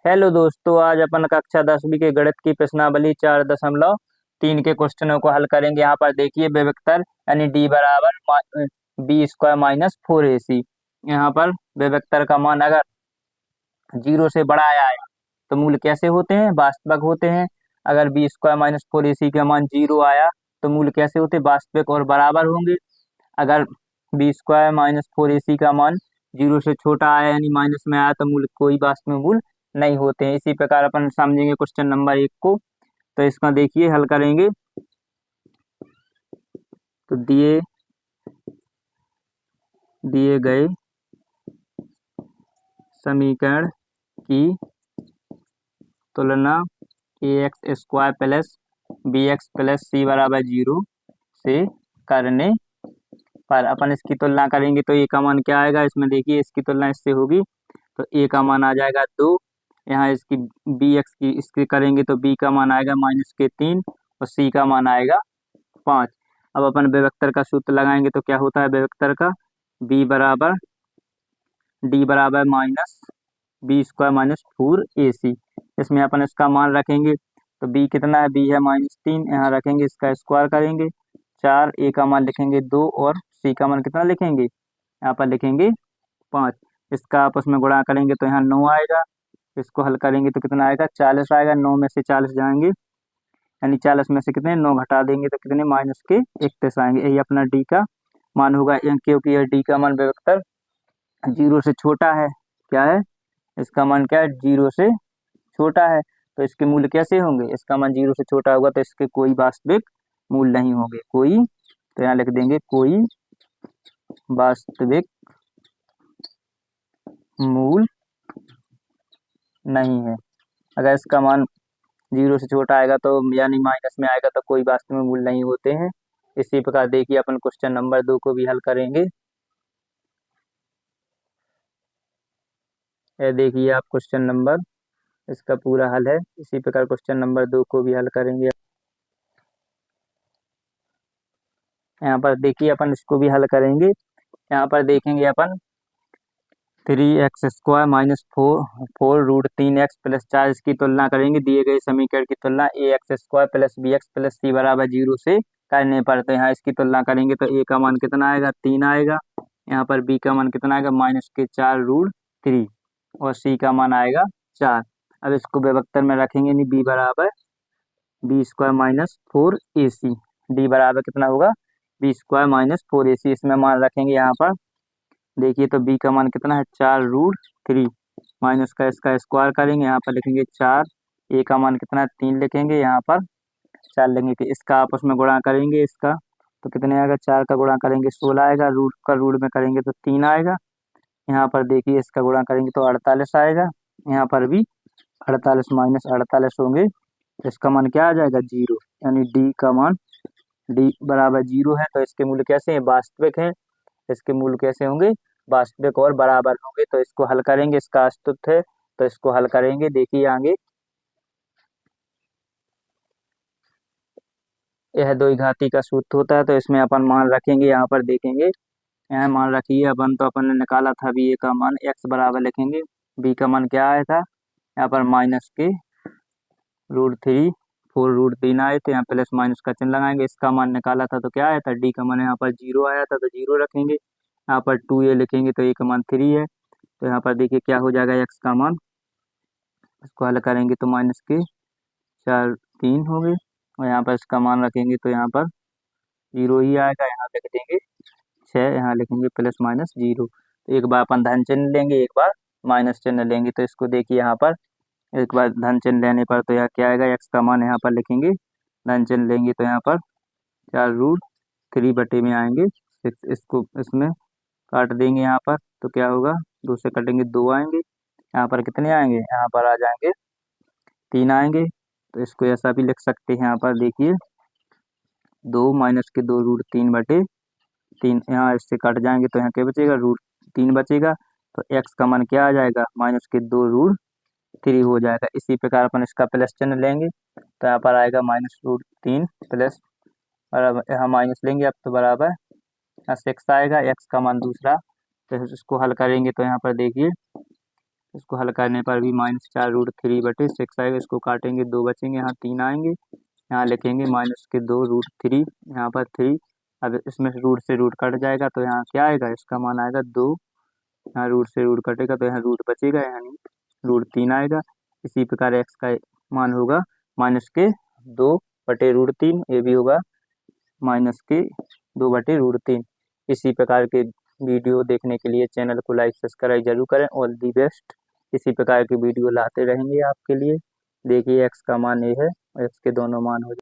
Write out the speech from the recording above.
Hello दोस्तों, आज अपन कक्षा 10वीं के गणित की प्रश्नावली 4.3 के क्वेश्चनों को हल करेंगे। यहाँ पर देखिए विभक्तर यानी डी बराबर बी स्क्वायर माइनस 4ac। यहाँ पर विभक्तर का मान अगर जीरो से बड़ा आया है तो मूल कैसे होते हैं? वास्तविक होते हैं। अगर बी स्क्वायर माइनस 4ac का मान जीरो आया तो मूल कैसे होते? वास्तविक और बराबर होंगे। अगर बी स्क्वायर माइनस 4ac का मान जीरो से छोटा आया यानी माइनस में आया तो मूल कोई वास्तविक मूल नहीं होते हैं। इसी प्रकार अपन समझेंगे क्वेश्चन नंबर 1 को। तो इसका देखिए हल करेंगे। तो दिए दिए गए समीकरण की तुलना ax square plus bx plus c बराबर जीरो से करने पर अपन इसकी तुलना करेंगे तो a का मान क्या आएगा? इसमें देखिए इसकी तुलना इससे होगी तो a का मान आ जाएगा 2। यहाँ इसकी bx की इसकी करेंगे तो b का मान आएगा -3 और c का मान आएगा 5। अब अपन विभक्तर का सूत्र लगाएंगे तो क्या होता है विभक्तर का? b बराबर d बराबर minus B square minus 4ac। इसमें अपन इसका मान रखेंगे तो b कितना है? b है -3। यहाँ रखेंगे इसका स्क्वायर करेंगे 4, a का मान लिखेंगे 2 और c का मान कितना लिखेंगे? यहाँ पर लिखेंगे 5। इसका आपस में गुणा करेंगे तो यहाँ 9 आएगा। इसको हल करेंगे तो कितना आएगा? 40 आएगा। 9 में से 40 जाएंगे यानी 40 में से कितने 9 घटा देंगे तो कितने -31 आएंगे। यही अपना डी का मान होगा। क्योंकि यह डी का मान विभक्तर जीरो से छोटा है। क्या है इसका मान? क्या है? जीरो से छोटा है। तो इसके मूल्य कैसे होंगे? इसका मान जीरो से छोटा होगा तो इसके कोई वास्तविक मूल नहीं होंगे। कोई, तो यहाँ लिख देंगे कोई वास्तविक मूल नहीं है। अगर इसका मान जीरो से छोटा आएगा तो यानी माइनस में आएगा तो कोई वास्तव में मूल नहीं होते हैं। इसी प्रकार देखिए अपन क्वेश्चन नंबर 2 को भी हल करेंगे। ये देखिए आप क्वेश्चन नंबर, इसका पूरा हल है। इसी प्रकार क्वेश्चन नंबर 2 को भी हल करेंगे। यहाँ पर देखिए अपन इसको भी हल करेंगे। यहाँ पर देखेंगे अपन 3x² माइनस 4√3x प्लस 4 इसकी तुलना करेंगे। दिए गए समीकरण की तुलना ax² plus bx plus c बराबर जीरो से करने पर। तो यहाँ इसकी तुलना करेंगे तो a का मान कितना आएगा? 3 आएगा। यहाँ पर b का मान कितना आएगा? -4√3 और c का मान आएगा 4। अब इसको विभक्तर में रखेंगे नहीं, b बराबर B square minus 4ac। D बराबर कितना होगा? b² - 4ac। इसमें मान रखेंगे यहाँ पर। देखिए तो b का मान कितना है? 4√3 माइनस का इसका स्क्वायर करेंगे। यहाँ पर लिखेंगे 4। a का मान कितना है? 3 लिखेंगे। यहाँ पर 4 लेंगे कि इसका आपस में गुणा करेंगे इसका तो कितने आएगा? 4 का गुणा करेंगे 16 आएगा। रूट का रूट में करेंगे तो 3 आएगा। यहाँ पर देखिए इसका गुणा करेंगे तो 48 आएगा। यहाँ पर भी 48 माइनस 48 होंगे। इसका मान क्या आ जाएगा? जीरो। यानी डी का मान डी बराबर जीरो है। तो इसके मूल्य कैसे हैं? वास्तविक हैं। इसके मूल्य कैसे होंगे? वास्तविक और बराबर होंगे। तो इसको हल करेंगे, इसका अस्तित्व है तो इसको हल करेंगे। देखिए आगे यह द्वि घाती का सूत्र होता है तो इसमें अपन मान रखेंगे। यहाँ पर देखेंगे, यहाँ मान रखिए अपन। तो अपन ने निकाला था बी ए का मान, एक्स बराबर लिखेंगे। बी का मान क्या आया था? यहाँ पर -√3 4√3 आए थे। यहाँ प्लस माइनस का चिन्ह लगाएंगे। इसका मान निकाला था तो क्या आया था? डी का मान यहाँ पर जीरो आया था तो जीरो रखेंगे। यहाँ पर 2a लिखेंगे तो a का मान 3 है। तो यहाँ पर देखिए क्या हो जाएगा? एक्स का मान, इसको हल करेंगे तो -4 3 हो गए और यहाँ पर इसका मान रखेंगे तो यहाँ पर जीरो ही आएगा। यहाँ लिख देंगे 6, यहाँ लिखेंगे प्लस माइनस जीरो। तो एक बार अपन धन चिन्ह लेंगे, एक बार माइनस चिन्ह लेंगे। तो इसको देखिए यहाँ पर एक बार धन चिन्ह लेने पर तो यहाँ क्या आएगा? एक्स का मान यहाँ पर लिखेंगे, धन चिन्ह लेंगे तो यहाँ पर 4√3 बटे में आएंगे 6। इसको इसमें काट देंगे यहाँ पर तो क्या होगा? 2 से कटेंगे 2 आएंगे। यहाँ पर कितने आएंगे? यहाँ पर आ जाएंगे 3 आएंगे। तो इसको ऐसा भी लिख सकते हैं। यहाँ पर देखिए 2 माइनस के 2√3 बटे 3। यहाँ इससे कट जाएंगे तो यहाँ क्या बचेगा? √3 बचेगा। तो एक्स का मान क्या आ जाएगा? -2√3 हो जाएगा। इसी प्रकार अपन इसका प्लस चिन्ह लेंगे तो यहाँ पर आएगा -√3 प्लस, और यहाँ माइनस लेंगे अब तो बराबर यहाँ 6 आएगा। एक्स का मान दूसरा। तो इसको हल करेंगे तो यहाँ पर देखिए इसको हल करने पर भी -4√3/6 आएगा। इसको काटेंगे 2 बचेंगे, यहाँ 3 आएंगे, यहाँ लिखेंगे -2√3, यहाँ पर 3। अब इसमें रूट से रूट कट जाएगा तो यहाँ क्या आएगा, इसका मान आएगा 2। यहाँ रूट से रूट कटेगा तो यहाँ रूट बचेगा, यानी √3 आएगा। इसी प्रकार x का मान होगा -2/√3, ये भी होगा -2/√3। इसी प्रकार के वीडियो देखने के लिए चैनल को लाइक सब्सक्राइब जरूर करें। All the best. इसी प्रकार के वीडियो लाते रहेंगे आपके लिए। देखिए x का मान ये है, x के दोनों मान हो